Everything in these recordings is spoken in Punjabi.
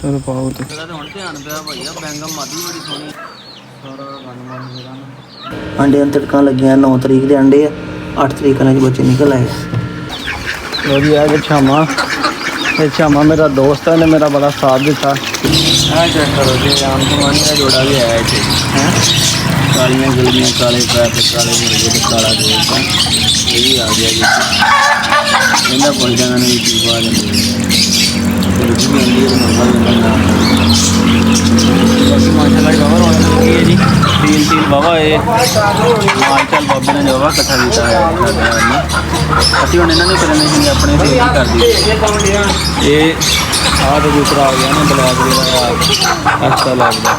चलो पाओ तो ਹੁਣ ਧਿਆਨ ਪਿਆ ਭਈਆ ਬੈਂਗਮ ਮਾਦੀ ਬੜੀ ਸੋਹਣੀ ਸਾਰਾ ਗੰਦਮਾਨ ਜਿਹੜਾ अंडे तड़का लगिया 9 तरीक के अंडे आ 8 तरीक के बच्चे निकल आए। लो जी है छामा ये छामा मेरा दोस्त है ने मेरा बड़ा साथ दिता। चेक करो जी आम कमानी का जोड़ा भी है इतने है कालियाँ गुलियाँ काले पैर काले मुर्गे तो काला गोश्त ये भी आ गया जी इन्हें पुल जाना नहीं चीज आ जाती माशाल्लाह बाबा रौनक लगी है जी तीन तीन बाबा ये मालचाल बाबे ने जो कट्ठा किया है ਅਸੀਂ ਹੁਣ ਇਹਨਾਂ ਨੂੰ ਕਰਨੇ ਸੀ ਆਪਣੇ ਤੇ ਹੀ ਕਰਦੀ ਇਹ ਆਹ ਤੇ ਦੂਸਰਾ ਆ ਗਿਆ ਨਾ ਬਲੈਕ ਜਿਹੜਾ ਐਕਸਟਰਾ ਲੱਗਦਾ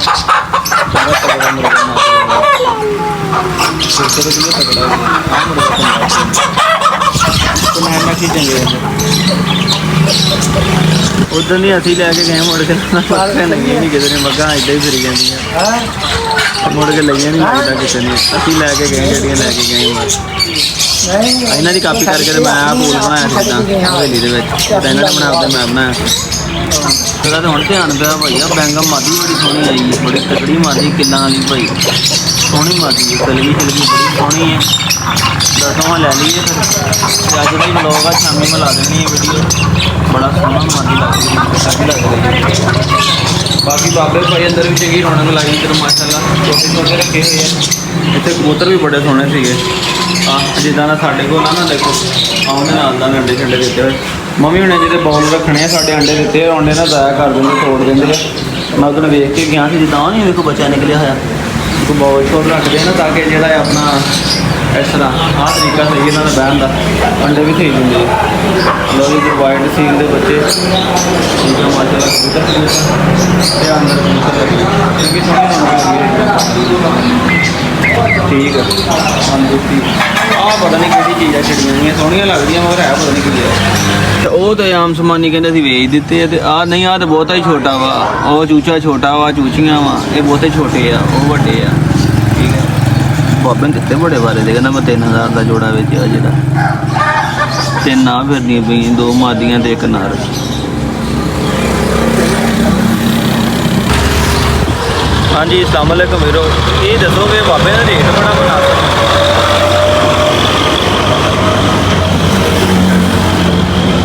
ਬੜਾ ਤਗੜਾ ਮੁਰਗਾ ਮਾਰਦਾ ਛੋਟੇ ਤੋਂ ਵੀ ਤਗੜਾ ਆ ਮੁਰਗਾ ਤੋਂ ਮੈਂ ਨਾ ਕੀ ਚੰਗੇ ਉਦੋਂ ਦੀ ਅਸੀਂ ਲੈ ਕੇ ਗਏ ਮੁੜ ਕੇ ਪਾਸੇ ਲੱਗੀ ਨਹੀਂ ਕਿਤੇ ਨੇ ਮੱਗਾਂ ਇੱਦਾਂ ਹੀ ਫਿਰੀ ਜਾਂਦੀਆਂ ਮੁੜ ਕੇ ਲਈਆਂ ਨਹੀਂ ਲੱਗਦਾ ਕਿਸੇ ਨੇ ਅਸੀਂ ਲੈ ਕੇ ਗਏ ਜਿਹੜੀਆਂ ਲੈ ਕੇ ਗਏ ਬਸ ਇਹਨਾਂ ਦੀ ਕਾਪੀ ਕਰਕੇ ਤੇ ਮੈਂ ਆਹ ਬੋਲ ਬਣਾਇਆ ਸੀ ਤਾਂ ਹਵੇਲੀ ਦੇ ਵਿੱਚ ਤਾਂ ਇਹਨਾਂ ਨੇ ਬਣਾਉਂਦੇ ਮੈਂ ਬਣਾਇਆ ਥੋੜਾ ਤਾਂ ਹੁਣ ਧਿਆਨ ਪਿਆ ਭਈਆ ਬੈਂਗਮ ਮਾਦੀ ਬੜੀ ਸੋਹਣੀ ਆਈ ਹੈ ਬੜੀ ਤਕੜੀ ਮਾਦੀ ਕਿੱਲਾਂ ਵਾਲੀ ਭਾਈ ਸੋਹਣੀ ਮਾਦੀ ਹੈ ਕਲਗੀ ਬੜੀ ਸੋਹਣੀ ਹੈ ਦਸਵਾਂ ਲੈ ਲਈਏ ਫਿਰ ਅੱਜ ਦਾ ਹੀ ਵਲੋਗ ਆ ਸ਼ਾਮੀ ਮੈਂ ਲਾ ਦੇਣੀ ਹੈ ਵੀਡੀਓ ਬੜਾ ਸੋਹਣਾ ਮਾਦੀ ਲੱਗ ਰਹੀ ਹੈ ਬਾਕੀ ਬਾਬੇ ਭਾਈ ਅੰਦਰ ਵੀ ਚੰਗੀ ਰੌਣਕ ਲਾਈ ਇੱਧਰ ਮਾਸ਼ਾਅੱਲਾ ਛੋਟੇ ਛੋਟੇ ਰੱਖੇ ਹੋਏ ਆ ਇੱਥੇ ਕਬੂਤਰ ਵੀ ਬੜੇ ਸੋਹਣੇ ਸੀਗੇ ਜਿੱਦਾਂ ਦਾ ਸਾਡੇ ਕੋਲ ਨਾ ਦੇਖੋ ਆਉਂਦੇ ਨਾਲ ਦਾ ਅੰਡੇ ਛੰਡੇ ਦਿੱਤੇ ਹੋਏ ਮੰਮੀ ਹੁਣੇ ਜਿਹਦੇ ਬੌਲ ਰੱਖਣੇ ਆ ਸਾਡੇ ਅੰਡੇ ਦਿੱਤੇ ਆਉਂਦੇ ਨਾ ਜ਼ਾਇਆ ਕਰ ਦਿੰਦੇ ਤੋੜ ਦਿੰਦੇ ਆ ਮੈਂ ਉਹਨੂੰ ਵੇਖ ਕੇ ਗਿਆ ਸੀ ਜਿੱਦਾਂ ਨਹੀਂ ਵੇਖੋ ਬੱਚਾ ਨਿਕਲਿਆ ਹੋਇਆ ਇੱਕ ਬੌਲ ਛੋੜ ਰੱਖਦੇ ਨਾ ਤਾਂ ਕਿ ਜਿਹੜਾ ਆਪਣਾ ਇਸ ਤਰ੍ਹਾਂ ਆਹ ਤਰੀਕਾ ਸਹੀ ਇਹਨਾਂ ਦਾ ਬਹਿਣ ਦਾ ਅੰਡੇ ਵੀ ਸਹੀ ਦਿੰਦੇ ਲੋ ਜੀ ਵਾਈਟ ਸੀਲ ਦੇ ਬੱਚੇ ਠੀਕ ਹੈ ਮਾਸ਼ਾਅੱਲਾ ਕਬੂਤਰ ਤੇ ਅੰਦਰ ਕਬੂਤਰ ਲੱਗੇ ਕਿਉਂਕਿ ਸੋਹਣੀ ਲੱਗੀ ਠੀਕ ਹੈ ਤੰਦਰੁਸਤੀ ਆਹ ਪਤਾ ਨਹੀਂ ਕਿਹੜੀ ਚੀਜ਼ ਆ ਛੜੀਆਂ ਸੋਹਣੀਆਂ ਲੱਗਦੀਆਂ ਮਗਰ ਹੈ ਪਤਾ ਨਹੀਂ ਕੀ ਹੈ ਤੇ ਉਹ ਤਾਂ ਆਮ ਸਮਾਨੀ ਕਹਿੰਦੇ ਅਸੀਂ ਵੇਚ ਦਿੱਤੇ ਤੇ ਆਹ ਨਹੀਂ ਆਹ ਤਾਂ ਬਹੁਤਾ ਹੀ ਛੋਟਾ ਵਾ ਉਹ ਚੂਚਾ ਛੋਟਾ ਵਾ ਚੂਚੀਆਂ ਵਾ ਇਹ ਬਹੁਤੇ ਛੋਟੇ ਆ ਉਹ ਵੱਡੇ ਆ ਠੀਕ ਹੈ ਬਾਬੇ ਨੇ ਦਿੱਤੇ ਬੜੇ ਵਾਲੇ ਦੇ ਕਹਿੰਦਾ ਮੈਂ 3000 ਦਾ ਜੋੜਾ ਵੇਚਿਆ ਜਿਹੜਾ ਤਿੰਨ ਆ ਫਿਰਦੀਆਂ ਪਈਆਂ ਦੋ ਮਾਦੀਆਂ ਤੇ ਇੱਕ ਨਰ हाँ जी अस्सलाम वालेकुम वीरो ये दसो कि बाबे का रेट बड़ा बना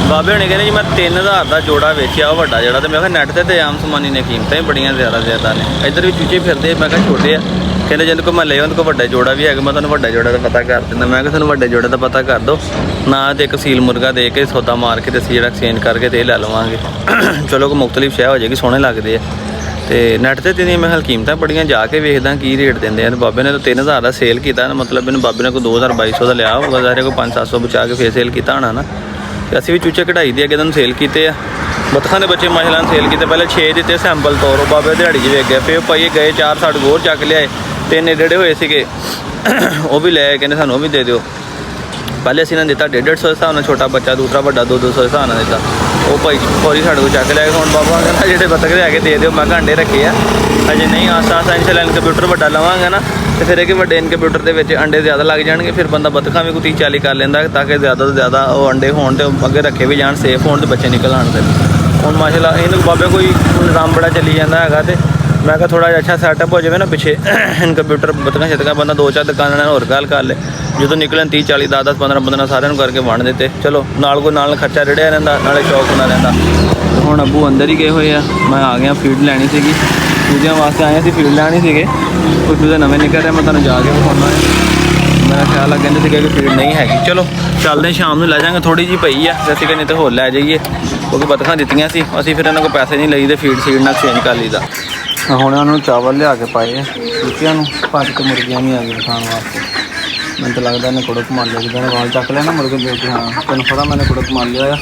बाबे होने कहने जी मैं 3000 का जोड़ा वेचिया वड्डा जोड़ा तो मैं नैट से आम समानी ने कीमतें बड़ियां ज़्यादा ने इधर भी चूचे फिरते मैं छोटे आ कहते जिन को मैं ले उनको वड्डा जोड़ा भी है मैं तुम्हें वड्डा जोड़ा का पता कर दिंदा मैं तुहानूं वड्डे जोड़े का पता कर दो ना तो एक सील मुर्गा दे के सौदा मार के तो जो एक्सचेंज करके तो ले लवांगे चलो कोई मुख्तलिफ शह हो जाएगी सोहने लगते हैं तो नैट से तेरिया मैं कीमत बड़ियां जाके वेखदा की रेट देंगे बाबे ने तो 3000 का सेल किया मतलब इन बाबे ने कोई 2200 का लिया होगा सारे कोई 500-700 बचा के फिर सेल किया होना ना तो असी भी चूचे कढ़ाई दे के सेल किए बतखा के बच्चे माशाल्लाह ने सेल किए पहले 6 दिते सैंपल तौर बाबे दिहाड़ी च वेख गए फिर भाई गए 4 साठ गोर चक लियाए 3 एडे हुए थे वो भी ले कहने सानू भी दे दो पहले असी ने दिता 150 के हिसाब से छोटा बच्चा दूसरा बड़ा 200 के हिसाब से दिता वो भाई फौरी साढ़े को चक लिया हूँ बाबा कहना जो बतख है दे दो मैं अंडे रखे आ अजे नहीं आस्ता आस्ता इंशाल्लाह कंप्यूटर बड़ा लवांगा ना तो फिर एक बड़े कंप्यूटर के अंडे ज़्यादा लग जाएंगे फिर बंदा बतखा भी कोई 30-40 कर लेंदा ताकि ज़्यादा तो ज़्यादा वो अंडे होने तो अगे रखे भी जान सेफ होने तो बच्चे निकल आने हूँ माशाल्लाह इन बाबे कोई निज़ाम बड़ा चली जाता है तो मैं कहा थोड़ा अच्छा सैटअप हो जाए ना पिछे इन कंप्यूटर बतखा शतखा बंदा 2-4 दुकान होर गल कर ले जो निकलन 30-40 10-10 15-15 सारे करके वंड देते चलो नाल कोई नाल खर्चा रेड़िया रहा नाले शौक होना रहा हूँ अबू अंदर ही गए हुए हैं मैं आ गया फीड लैनी सी चूजियाँ वास्ते आए थे फीड लैनी सी कुछ चूजे नवे निकल रहे मैं तुम जाके विखाना मेरा ख्याल है कहते थे कि फीड नहीं हैगी चलो चलते शाम को लै जाएंगे थोड़ी जी पई है जैसे कि नहीं तो होर लै जाइए क्योंकि बतखा दित्तियां सी असीं फिर इन्होंने को पैसे नहीं लईदे फीड सीड ना एक्सचेंज कर लीदा ਹੁਣ ਉਹਨਾਂ ਨੂੰ ਚਾਵਲ ਲਿਆ ਕੇ ਪਾਏ ਆ ਚੂਚਿਆਂ ਨੂੰ 5 ਮੁਰਗੀਆਂ ਵੀ ਆ ਗਈਆਂ ਖਾਣ ਵਾਸਤੇ ਮੈਨੂੰ ਤਾਂ ਲੱਗਦਾ ਇਹਨੇ ਕੁੜਕ ਮਾਰ ਲਿਆ ਜਿੱਦਾਂ ਵਾਲ ਚੱਕ ਲਿਆ ਨਾ ਮੁਰਗੇ ਦੇ ਕੇ ਹਾਂ ਤੈਨੂੰ ਪਤਾ ਮੈंने ਕੁੜਕ ਮਾਰ ਲਿਆ ਆ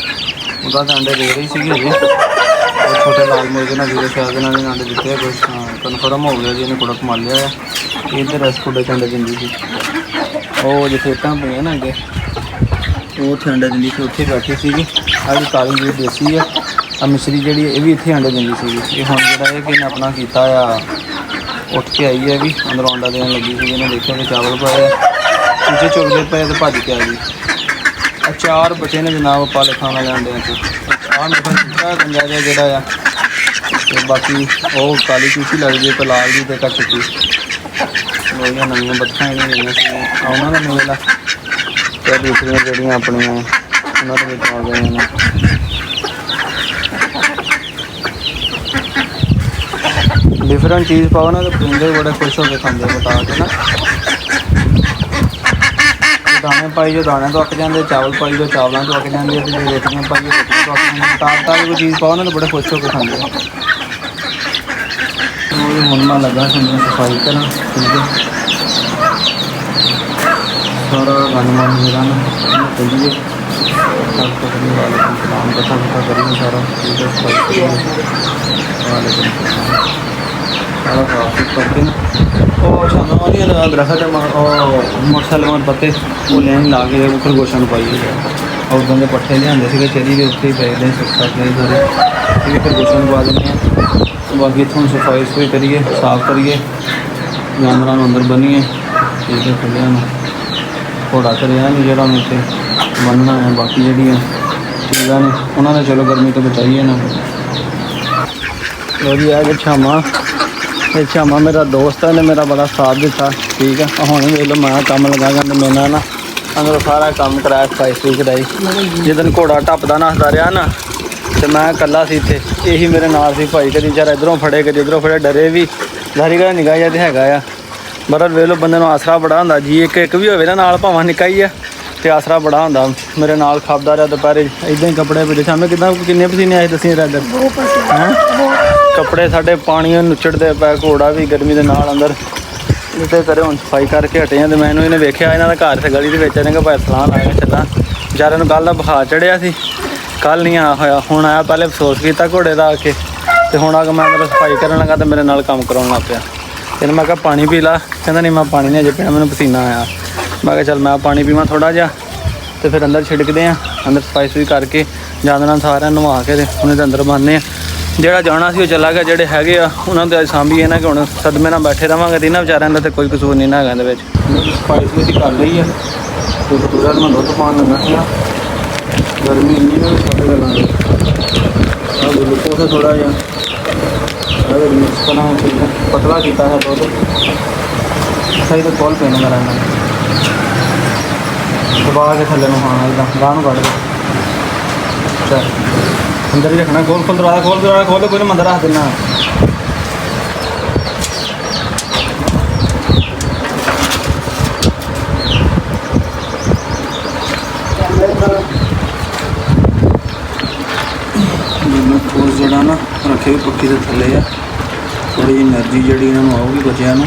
ਉਹਦਾ ਤਾਂ ਅੰਡੇ ਦੇ ਰਹੀ ਸੀਗੀ ਅਜੇ ਉਹ ਛੋਟੇ ਲਾਲ ਮੁਰਗੇ ਨਾਲ ਜਿਹੜੇ ਸ਼ਾਇਦ ਇਹਨਾਂ ਨੇ ਅੰਡੇ ਦਿੱਤੇ ਆ ਕੁਛ ਕਨਫਰਮ ਹੋ ਗਿਆ ਜੀ ਇਹਨੇ ਕੁੜਕ ਮਾਰ ਲਿਆ ਆ ਇੱਧਰ ਰਸਕੁੜੇ ਅੰਡੇ ਦਿੰਦੀ ਸੀ ਉਹ ਜਿੱਥੇ ਇੱਟਾਂ ਪਈਆਂ ਨਾ ਅੱਗੇ ਉਹ ਉੱਥੇ ਅੰਡੇ ਦਿੰਦੀ ਸੀ ਉੱਥੇ ਬੈਠੀ ਸੀਗੀ ਆਹ ਵੀ ਕਾਲੀ ਜਿਹੜੀ ਦੇਸੀ ਆ ਆ ਮਿਸਰੀ ਜਿਹੜੀ ਇਹ ਵੀ ਇੱਥੇ ਅੰਡੇ ਦਿੰਦੀ ਸੀਗੀ ਇਹ ਹੁਣ ਜਿਹੜਾ ਇਹ ਕਿ ਇਹਨੇ ਆਪਣਾ ਕੀਤਾ ਆ ਉੱਠ ਕੇ ਆਈ ਹੈ ਵੀ ਅੰਦਰੋਂ ਅੰਡਾ ਦੇਣ ਲੱਗੀ ਸੀ ਇਹਨੇ ਦੇਖਿਆ ਕਿ ਚਾਵਲ ਪਾਏ ਚੂਚੇ ਚੁਗਦੇ ਪਏ ਤੇ ਭੱਜ ਕੇ ਆ ਗਈ ਆ 4 ਬੱਚੇ ਨੇ ਜਨਾਬ ਆਪਾਂ ਖਾਣ ਵਾਲੇ ਅੰਡਿਆਂ 'ਚ ਆਹ ਮੇਰਾ ਗੰਜਾ ਜਿਹਾ ਜਿਹੜਾ ਆ ਤੇ ਬਾਕੀ ਉਹ ਕਾਲੀ ਚੂਚੀ ਲੱਗਦੀ ਹੈ, ਲਾਲ ਦੀ ਤੇ ਇੱਕ ਚਿੱਟੀ। ਉਹਦੀਆਂ ਨਵੀਆਂ ਬੱਚਾਂ ਜਿਹੜੀਆਂ ਗਈਆਂ ਸੀ ਉਹਨਾਂ ਦਾ ਮੇਲ ਆ, ਤੇ ਦੂਸਰੀਆਂ ਜਿਹੜੀਆਂ ਆਪਣੀਆਂ ਉਹਨਾਂ ਦੇ ਵਿੱਚ ਆ ਗਈਆਂ ਨੇ। ਡਿਫਰੈਂਟ ਚੀਜ਼ ਪਾਓ ਨਾ, ਤੇ ਪੀਂਦੇ ਬੜੇ ਖੁਸ਼ ਹੋ ਕੇ ਖਾਂਦੇ ਬਤਾ ਕੇ ਨਾ। ਦਾਣੇ ਪਾਈ ਜੋ ਦਾਣਿਆਂ ਤੋਂ ਅੱਕ ਜਾਂਦੇ, ਚਾਵਲ ਪਾਈ ਜੋ ਚਾਵਲਾਂ ਤੋਂ ਅੱਕ ਜਾਂਦੇ, ਤੇ ਜੇ ਰੋਟੀਆਂ ਪਾਈ ਜੋ ਰੋਟੀਆਂ ਤੋਂ ਅੱਕ ਜਾਂਦੇ। ਤਾਜ਼ੀ ਕੋਈ ਚੀਜ਼ ਪਾਓ ਨਾ ਤਾਂ ਬੜੇ ਖੁਸ਼ ਹੋ ਕੇ ਖਾਂਦੇ ਆ। ਉਹ ਹੁਣ ਮੈਂ ਲੱਗਾ ਸਾਨੂੰ ਸਫਾਈ ਕਰਨ, ਠੀਕ ਹੈ। ਸਾਰਾ ਗੰਦਮਾਨ ਮੇਰਾ ਨਾ ਕਰੀਏ, ਸਭ ਕਰਨੇ ਵਾਲੇ ਸਲਾਮ ਦਾ ਸਭ ਕਰੀਏ ਸਾਰਾ, ਠੀਕ ਹੈ। ਸਫਾਈ ਕਰੀਏ ਵਾਲੇ ਸਾਰਾ ਸਾਫ ਕਰਕੇ ਨਾ। ਉਹ ਸਾਨੂੰ ਵਾਲੀ ਦਰਖਤ ਮੋਟਰਸਾਈਕਲ ਪੱਤੇ ਉਹ ਲੈਣ ਲਾ ਕੇ ਉਹ ਖਰਗੋਸ਼ਾਂ ਨੂੰ ਪਾਈਏ। ਉਦੋਂ ਦੇ ਪੱਠੇ ਲਿਆਂਦੇ ਸੀਗੇ ਚਰੀ ਦੇ ਉੱਤੇ ਹੀ ਪਏ ਨੇ ਸਿੱਖਾ ਕੇ ਸਾਰੇ, ਠੀਕ ਹੈ। ਖਰਗੋਸ਼ਾਂ ਨੂੰ ਪਾ ਦਿੰਦੇ ਹਾਂ। ਬਾਕੀ ਇੱਥੋਂ ਸਫਾਈ ਸਫਾਈ ਕਰੀਏ, ਸਾਫ਼ ਕਰੀਏ, ਜਾਨਵਰਾਂ ਨੂੰ ਅੰਦਰ ਬੰਨੀਏ, ਠੀਕ ਹੈ। ਖੁੱਲ੍ਹਿਆਂ ਨੂੰ ਘੋੜਾ ਕਰਿਆ ਨਹੀਂ ਜਿਹੜਾ ਉਹਨੂੰ ਉੱਥੇ ਬੰਨ੍ਹਣਾ ਹੈ। ਬਾਕੀ ਜਿਹੜੀਆਂ ਚੀਜ਼ਾਂ ਨੇ ਉਹਨਾਂ ਨੇ ਚਲੋ ਗਰਮੀ ਤੋਂ ਬਚਾਈਏ ਨਾ। ਲੋ ਜੀ ਆ ਕਿ ਛਾਵਾਂ, ਇਹ ਛਾਵਾਂ ਮੇਰਾ ਦੋਸਤ ਹੈ ਨੇ ਮੇਰਾ ਬੜਾ ਸਾਥ ਦਿੱਤਾ, ਠੀਕ ਹੈ। ਹੁਣ ਵੇਖ ਲਓ ਮੈਂ ਕੰਮ ਲਗਾ ਜਾਂਦੇ ਮੇਰੇ ਨਾਲ ਨਾ ਅੰਦਰ ਸਾਰਾ ਕੰਮ ਕਰਾਇਆ, ਸਫਾਈ ਸਫਾਈ ਕਰਾਈ। ਜਿੱਦਣ ਘੋੜਾ ਟੱਪਦਾ ਨੱਸਦਾ ਰਿਹਾ ਨਾ ਤੇ ਮੈਂ ਇਕੱਲਾ ਸੀ ਇੱਥੇ, ਇਹੀ ਮੇਰੇ ਨਾਲ ਸੀ ਭਾਈ। ਕਦੀ ਵਿਚਾਰਾ ਇੱਧਰੋਂ ਫੜੇ, ਕਦੀ ਇੱਧਰੋਂ ਫੜੇ, ਡਰੇ ਵੀ ਸਾਰੀ ਗੱਲ ਨਿਗਾਹ ਜਿਹਾ ਤੇ ਹੈਗਾ ਆ। ਪਰ ਵੇਖ ਲਓ ਬੰਦੇ ਨੂੰ ਆਸਰਾ ਬੜਾ ਹੁੰਦਾ ਜੀ, ਇੱਕ ਵੀ ਹੋਵੇ ਨਾ ਨਾਲ ਭਾਵੇਂ ਨਿੱਕਾ ਹੀ ਆ ਤੇ ਆਸਰਾ ਬੜਾ ਹੁੰਦਾ। ਮੇਰੇ ਨਾਲ ਖਾਪਦਾ ਰਿਹਾ ਦੁਪਹਿਰੇ, ਇੱਦਾਂ ਹੀ ਕੱਪੜੇ ਪੀੜੇ ਸਾਹਮਣੇ ਕਿੱਦਾਂ ਕਿੰਨੇ ਪਸੀਨੇ ਆਏ ਦੱਸੀ ਰਾਤ ਹੈਂ। ਕੱਪੜੇ ਸਾਡੇ ਪਾਣੀ ਨੁੱਚੜਦੇ ਪਏ, ਘੋੜਾ ਵੀ ਗਰਮੀ ਦੇ ਨਾਲ ਅੰਦਰ ਜਿੱਤੇ ਕਰੇ। ਹੁਣ ਸਫਾਈ ਕਰਕੇ ਹਟੇ ਹਾਂ ਤੇ ਮੈਨੂੰ ਇਹਨੇ ਵੇਖਿਆ ਇਹਨਾਂ ਦਾ ਘਰ ਤੇ ਗਲੀ ਦੇ ਵਿੱਚ, ਇਹਨੇ ਕਿਹਾ ਭਾਈ ਸਲਾਹ ਲਾ ਕੇ ਚੱਲਾਂ। ਵਿਚਾਰੇ ਨੂੰ ਕੱਲ੍ਹ ਦਾ ਬੁਖਾਰ ਚੜਿਆ ਸੀ, ਕੱਲ੍ਹ ਨਹੀਂ ਆ ਹੋਇਆ, ਹੁਣ ਆਇਆ। ਪਹਿਲੇ ਅਫਸੋਸ ਕੀਤਾ ਘੋੜੇ ਦਾ ਆ ਕੇ, ਤੇ ਹੁਣ ਆ ਕੇ ਮੈਂ ਮਤਲਬ ਸਫਾਈ ਕਰਨ ਲੱਗਾ ਤੇ ਮੇਰੇ ਨਾਲ ਕੰਮ ਕਰਾਉਣ ਲੱਗ ਪਿਆ। ਇਹਨੂੰ ਮੈਂ ਕਿਹਾ ਪਾਣੀ ਪੀ ਲਾ, ਕਹਿੰਦਾ ਨਹੀਂ ਮੈਂ ਪਾਣੀ ਨਹੀਂ ਅਜੇ ਪੀਣਾ, ਮੈਨੂੰ ਪਸੀਨਾ ਆਇਆ। ਮੈਂ ਕਿਹਾ ਚੱਲ ਮੈਂ ਪਾਣੀ ਪੀਵਾਂ ਥੋੜ੍ਹਾ ਜਿਹਾ, ਤੇ ਫਿਰ ਅੰਦਰ ਛਿੜਕਦੇ ਹਾਂ। ਅੰਦਰ ਸਫਾਈ ਸਫਾਈ ਕਰਕੇ ਜਾਂਦਰਾਂ ਸਾਰਿਆਂ ਨੂੰ ਨਵਾ ਕੇ ਤੇ ਉਹਨੇ ਦੇ ਅੰਦਰ ਬੰਨ੍ਹਦੇ ਹਾਂ। ਜਿਹੜਾ ਜਾਣਾ ਸੀ ਉਹ ਚਲਾ ਗਿਆ, ਜਿਹੜੇ ਹੈਗੇ ਆ ਉਹਨਾਂ ਦੇ ਅੱਜ ਸਾਂਭੀਏ ਨਾ, ਕਿ ਹੁਣ ਸਦਮੇ ਨਾਲ ਬੈਠੇ ਰਹਾਂਗੇ ਤੇ ਇਹਨਾਂ ਵਿਚਾਰਿਆਂ ਦਾ ਤਾਂ ਕੋਈ ਕਸੂਰ ਨਹੀਂ ਨਾ ਹੈਗਾ ਇਹਦੇ ਵਿੱਚ। ਸਫਾਈ ਸਫਾਈ ਕਰ ਲਈ ਆ ਤੇ ਪੂਰਾ ਮੈਂ ਦੁੱਧ ਪਾਉਣ ਲੱਗਾ ਸੀਗਾ। ਗਰਮੀ ਇੰਨੀ ਨਾ ਸਾਡੇ ਗੱਲਾਂ ਦੀ ਆਹ ਗਲੂਕੋਸ ਥੋੜ੍ਹਾ ਜਿਹਾ ਮਿਕਸ ਕਰਨਾ, ਪਤਲਾ ਕੀਤਾ ਹੈ ਦੁੱਧ ਸਹੀ। ਤਾਂ ਕੋਲ ਪੈਣਾ ਕਰਾਂਗਾ ਦਬਾ ਕੇ ਥੱਲੇ ਨੂੰ, ਹਾਂ ਇੱਦਾਂ ਗਾਹ ਨੂੰ ਕੱਢ ਦੇ। ਚੱਲ ਅੰਦਰ ਹੀ ਰੱਖਣਾ, ਖੋਲ ਦਰਵਾਜ਼ਾ ਖੋਲ ਕੋਈ ਨਾ, ਮੈਂ ਅੰਦਰ ਰੱਖ ਦਿੰਦਾ। ਗਲੂਕੋਸ ਜਿਹੜਾ ਨਾ ਰੱਖੇ ਪੱਖੀ ਦੇ ਥੱਲੇ ਆ, ਥੋੜ੍ਹੀ ਜਿਹੀ ਐਨਰਜੀ ਜਿਹੜੀ ਇਹਨਾਂ ਨੂੰ ਆਊਗੀ ਬੱਚਿਆਂ ਨੂੰ।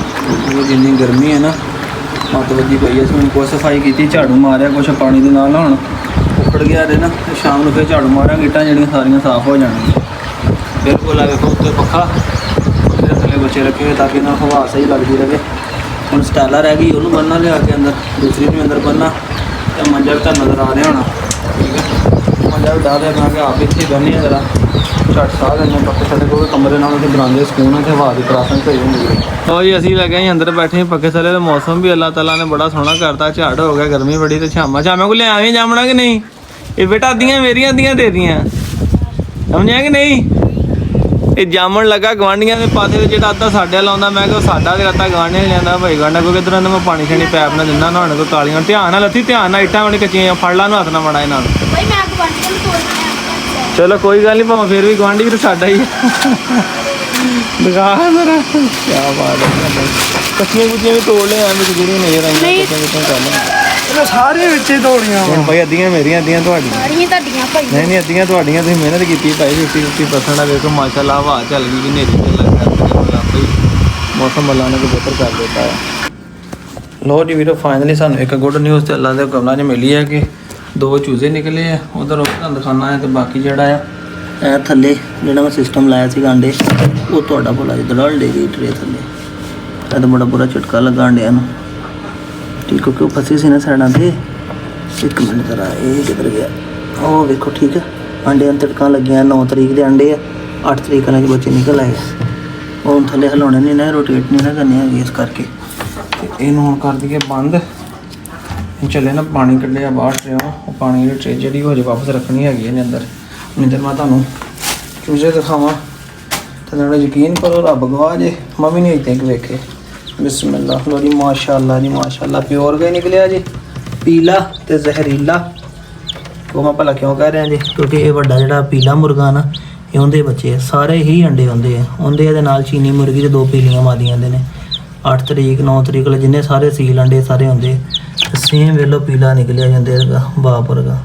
ਉਹ ਜਿੰਨੀ ਗਰਮੀ ਹੈ ਨਾ ਮੱਤ ਵੱਜੀ ਪਈ ਹੈ। ਹੁਣ ਕੁਛ ਸਫਾਈ ਕੀਤੀ, ਝਾੜੂ ਮਾਰਿਆ ਕੁਛ ਪਾਣੀ ਦੇ ਨਾਲ, ਹੁਣ ਉੱਖੜ ਗਿਆ ਇਹਦੇ ਨਾ, ਤੇ ਸ਼ਾਮ ਨੂੰ ਫਿਰ ਝਾੜੂ ਮਾਰਾਂਗੇ, ਇੱਟਾਂ ਜਿਹੜੀਆਂ ਸਾਰੀਆਂ ਸਾਫ਼ ਹੋ ਜਾਣਗੀਆਂ। ਬਿਲਕੁਲ ਆ ਵੇਖੋ ਉੱਤੇ ਪੱਖੇ ਦੇ ਥੱਲੇ ਬੱਚੇ ਰੱਖੇ ਹੋਏ ਤਾਂ ਕਿ ਇਹਨਾਂ ਨੂੰ ਹਵਾ ਸਹੀ ਲੱਗਦੀ ਰਹੇ। ਹੁਣ ਸਟੈਲਾ ਰਹਿ ਗਈ, ਉਹਨੂੰ ਬੰਨ੍ਹਣਾ ਲਿਆ ਕੇ ਅੰਦਰ, ਦੂਸਰੀ ਨੂੰ ਅੰਦਰ ਬੰਨ੍ਹਣਾ, ਤੇ ਮੰਜਾ ਵੀ ਤਾਂ ਨਜ਼ਰ ਆ ਰਿਹਾ ਹੋਣਾ, ਠੀਕ ਹੈ। ਮੰਜਾ ਵੀ ਡਾਹ ਦਿਆ ਕਰਾਂਗੇ, ਆਪ ਇੱਥੇ ਬੰਨ੍ਹੇ ਜਰਾ ਝੱਟ ਸਾਹ ਲੈਂਦੇ ਪੱਕੇ ਥੱਲੇ, ਕਿਉਂਕਿ ਕਮਰੇ ਨਾਲ ਉਹਦੇ ਬਣਾਉਂਦੇ ਸਕੂਨ ਅਤੇ ਹਵਾ ਦੀ ਪ੍ਰਾਸਨ ਸਹੀ ਹੁੰਦੀ ਹੈ। ਲਓ ਜੀ ਅਸੀਂ ਲੱਗੇ ਹਾਂ ਅੰਦਰ ਬੈਠੇ ਪੱਕੇ ਥੱਲੇ, ਦਾ ਮੌਸਮ ਵੀ ਅੱਲਾਹ ਤਾਲਾ ਨੇ ਬੜਾ ਸੋਹਣਾ ਕਰਤਾ, ਝਾੜ ਹੋ ਗਿਆ, ਗਰਮੀ ਬੜੀ ਤੇ ਛਾਵਾਂ ਕੋਲ ਲਿਆਵੇਂ ਜਾਮਣਾ ਕਿ ਨਹੀਂ। ਇਹ ਬੇਟਾ ਅੱਧੀਆਂ ਮੇਰੀਆਂ ਅੱਧੀਆਂ ਤੇਰੀਆਂ, ਸਮਝਿਆ ਕਿ ਨਹੀਂ। ਇਹ ਜਾਮਣ ਲੱਗਾ ਗਵਾਂਢੀਆਂ ਦੇ ਪਾਸੇ ਤੇ, ਜਿਹੜਾ ਅੱਧਾ ਸਾਡੇ ਲਾਉਂਦਾ, ਮੈਂ ਕਿਹਾ ਸਾਡਾ ਤੇ ਅੱਧਾ ਗਵਾਂਢੀਆਂ ਨੇ ਲਿਆਂਦਾ ਭਾਈ ਗਾਂਡਾ, ਕਿਉਂਕਿ ਇੱਧਰ ਮੈਂ ਪਾਣੀ ਛਣੀ ਪੈਪ ਨਾਲ ਦਿੰਦਾ ਨਹਾਉਣ ਕੋ ਕਾਲੀਆਂ। ਧਿਆਨ ਨਾਲ ਲੱਥੀ, ਧਿਆਨ ਨਾਲ ਇੱਟਾਂ ਵਾਲੀ ਕੱਚੀਆਂ ਫੜ ਲਾ ਨੂੰ ਹੱਥ ਨਾਲ ਮਾੜਾ ਇਹਨਾਂ ਨੂੰ। ਚਲੋ ਕੋਈ ਗੱਲ ਨਹੀਂ, ਭਾਵੇਂ ਫਿਰ ਵੀ ਗਵਾਂਢੀ ਵੀ ਸਾਡਾ ਹੀ ਦਿਖਾ ਮੇਰਾ ਕਿਆ ਬਾਤ ਹੈ। ਕੱਚੀਆਂ ਕੁੱਚੀਆਂ ਵੀ ਤੋੜ ਲਿਆ ਵਿੱਚ ਜਿਹੜੀਆਂ ਨਜ਼ਰ ਆਈਆਂ ਕੱਚੀਆਂ ਕਰ ਲਿਆ ਸਾਰੇ ਵਿੱਚ ਹੀ ਤੋੜੀਆਂ ਹੁਣ ਭਾਈ। ਅੱਧੀਆਂ ਮੇਰੀਆਂ ਅੱਧੀਆਂ ਤੁਹਾਡੀਆਂ। ਨਹੀਂ ਅੱਧੀਆਂ ਤੁਹਾਡੀਆਂ, ਤੁਸੀਂ ਮਿਹਨਤ ਕੀਤੀ ਭਾਈ। 50% ਆ ਵੇਖੋ ਮਾਸ਼ਾਅੱਲਾ, ਹਵਾ ਚੱਲ ਗਈ, ਹਨੇਰੀ ਚੱਲਣ ਕਰਕੇ ਮੌਸਮ ਅੱਲਾ ਨੇ ਬਿਹਤਰ ਕਰ ਦਿੱਤਾ ਹੈ। ਲੋ ਜੀ ਵੀਰੋ, ਫਾਈਨਲੀ ਸਾਨੂੰ ਇੱਕ ਗੁੱਡ ਨਿਊਜ਼ ਤੇ ਅੱਲਾ ਦੇ ਹੁਕਮ ਨਾਲ ਮਿਲੀ ਹੈ ਕਿ 2 ਚੂਜ਼ੇ ਨਿਕਲੇ ਆ। ਉਧਰ ਉਹ ਤੁਹਾਨੂੰ ਦਿਖਾਉਣਾ ਹੈ, ਤੇ ਬਾਕੀ ਜਿਹੜਾ ਆ ਇਹ ਥੱਲੇ ਜਿਹੜਾ ਮੈਂ ਸਿਸਟਮ ਲਾਇਆ ਸੀ ਆਂਡੇ, ਉਹ ਤੁਹਾਡਾ ਭਲਾ ਜਿੱਦਾਂ ਡਲ ਡੇ ਗਈ ਟਰੇ ਥੱਲੇ। ਇਹ ਤਾਂ ਬੜਾ ਬੁਰਾ ਝਟਕਾ ਲੱਗਾ ਆਂਡਿਆਂ ਨੂੰ, ਠੀਕ, ਕਿਉਂਕਿ ਉਹ ਫਸੀ ਸੀ ਨਾ ਸਾਈਡਾਂ 'ਤੇ। ਇੱਕ ਮਿੰਟ ਜ਼ਰਾ, ਇਹ ਕਿੱਧਰ ਗਿਆ, ਉਹ ਵੇਖੋ ਠੀਕ ਹੈ। ਆਂਡਿਆਂ ਨੂੰ ਝਟਕਾਂ ਲੱਗੀਆਂ। 9 ਤਰੀਕ ਦੇ ਆਂਡੇ ਆ, 8 ਤਰੀਕ ਨਾਲ ਬੱਚੇ ਨਿਕਲ ਆਏ। ਉਹ ਥੱਲੇ ਹਿਲਾਉਣੇ ਨਹੀਂ ਨਾ, ਰੋਟੇਟ ਨਹੀਂ ਨਾ ਕਰਨੀ ਹੈਗੀ, ਇਸ ਕਰਕੇ ਤੇ ਇਹਨੂੰ ਹੁਣ ਕਰ ਦਈਏ ਬੰਦ। ਚੱਲੇ ਨਾ ਪਾਣੀ ਕੱਢਿਆ ਬਾਹਰ ਟਰੇ, ਉਹ ਪਾਣੀ ਦੀ ਟਰੇ ਜਿਹੜੀ ਹੋ ਜੇ ਵਾਪਸ ਰੱਖਣੀ ਹੈਗੀ ਇਹਨੇ ਅੰਦਰ। ਨਹੀਂ ਤਾਂ ਮੈਂ ਤੁਹਾਨੂੰ ਚੂਜ਼ੇ ਦਿਖਾਵਾਂ ਤੇ ਨਾਲੇ ਯਕੀਨ ਕਰੋ ਰੱਬ ਗਵਾਹ ਜੇ ਮੰਮੀ ਨੇ ਇੱਥੇ ਕਿ ਵੇਖੇ ਬਿਸਮਿਲ੍ਲਾ ਲੋ ਜੀ ਮਾਸ਼ਾਅੱਲਾ ਜੀ ਮਾਸ਼ਾਅੱਲਾ ਪਿਓਰ ਗਏ ਨਿਕਲਿਆ ਜੀ ਪੀਲਾ ਤੇ ਜ਼ਹਿਰੀਲਾ ਉਹ ਮੈਂ ਭਲਾ ਕਿਉਂ ਕਹਿ ਰਿਹਾ ਜੀ ਕਿਉਂਕਿ ਇਹ ਵੱਡਾ ਜਿਹੜਾ ਪੀਲਾ ਮੁਰਗਾ ਨਾ ਇਹ ਉਹਦੇ ਬੱਚੇ ਆ ਸਾਰੇ ਹੀ ਅੰਡੇ ਹੁੰਦੇ ਆ ਉਹਦੇ ਇਹਦੇ ਨਾਲ ਚੀਨੀ ਮੁਰਗੀ ਤੇ 2 ਪੀਲੀਆਂ ਮਾਦੀਆਂ ਦੇ ਨੇ 8 ਤਰੀਕ 9 ਤਰੀਕ ਵਾਲੇ ਜਿੰਨੇ ਸਾਰੇ ਸੀਲ ਅੰਡੇ ਸਾਰੇ ਹੁੰਦੇ ਤੇ ਸੇਮ ਵੇਲੋ ਪੀਲਾ ਨਿਕਲਿਆ ਜਾਂਦੇ ਹੈਗਾ ਬਾਪ ਵਰਗਾ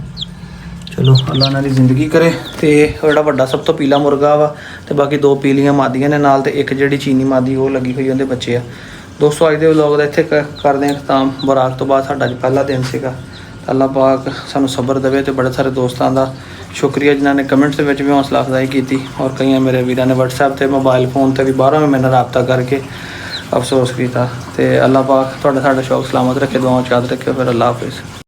ਚਲੋ ਅੱਲਾ ਨਾਲ ਦੀ ਜ਼ਿੰਦਗੀ ਕਰੇ ਤੇ ਜਿਹੜਾ ਵੱਡਾ ਸਭ ਤੋਂ ਪੀਲਾ ਮੁਰਗਾ ਵਾ ਤੇ ਬਾਕੀ 2 ਪੀਲੀਆਂ ਮਾਦੀਆਂ ਨੇ ਨਾਲ ਤੇ ਇੱਕ ਜਿਹੜੀ ਚੀਨੀ ਮਾਦੀ ਉਹ ਲੱਗੀ ਹੋਈ ਉਹਦੇ ਬੱਚੇ ਆ ਦੋਸਤੋ ਅੱਜ ਦੇ ਵਲੌਗ ਦਾ ਇੱਥੇ ਕਰਦੇ ਹਾਂ ਖਤਮ ਬਰਾਤ ਤੋਂ ਬਾਅਦ ਸਾਡਾ ਅੱਜ ਪਹਿਲਾ ਦਿਨ ਸੀਗਾ ਅੱਲਾ ਪਾਕ ਸਾਨੂੰ ਸਬਰ ਦੇਵੇ ਤੇ ਬੜੇ ਸਾਰੇ ਦੋਸਤਾਂ ਦਾ ਸ਼ੁਕਰੀਆ ਜਿਨ੍ਹਾਂ ਨੇ ਕਮੈਂਟਸ ਦੇ ਵਿੱਚ ਵੀ ਹੌਸਲਾ ਅਫਜ਼ਾਈ ਕੀਤੀ ਔਰ ਕਈਆਂ ਮੇਰੇ ਵੀਰਾਂ ਨੇ WhatsApp ਤੇ ਮੋਬਾਈਲ ਫੋਨ ਤੇ ਵੀ ਬਾਹਰੋਂ ਵੀ ਮੇਰੇ ਨਾਲ ਰਾਬਤਾ ਕਰਕੇ ਅਫਸੋਸ ਕੀਤਾ ਤੇ ਅੱਲਾ ਪਾਕ ਤੁਹਾਡਾ ਸਾਡਾ ਸ਼ੌਕ ਸਲਾਮਤ ਰੱਖੇ ਦੁਆਵਾਂ ਚ ਯਾਦ ਰੱਖਿਓ ਫਿਰ ਅੱਲਾ ਹਾਫਿਜ਼।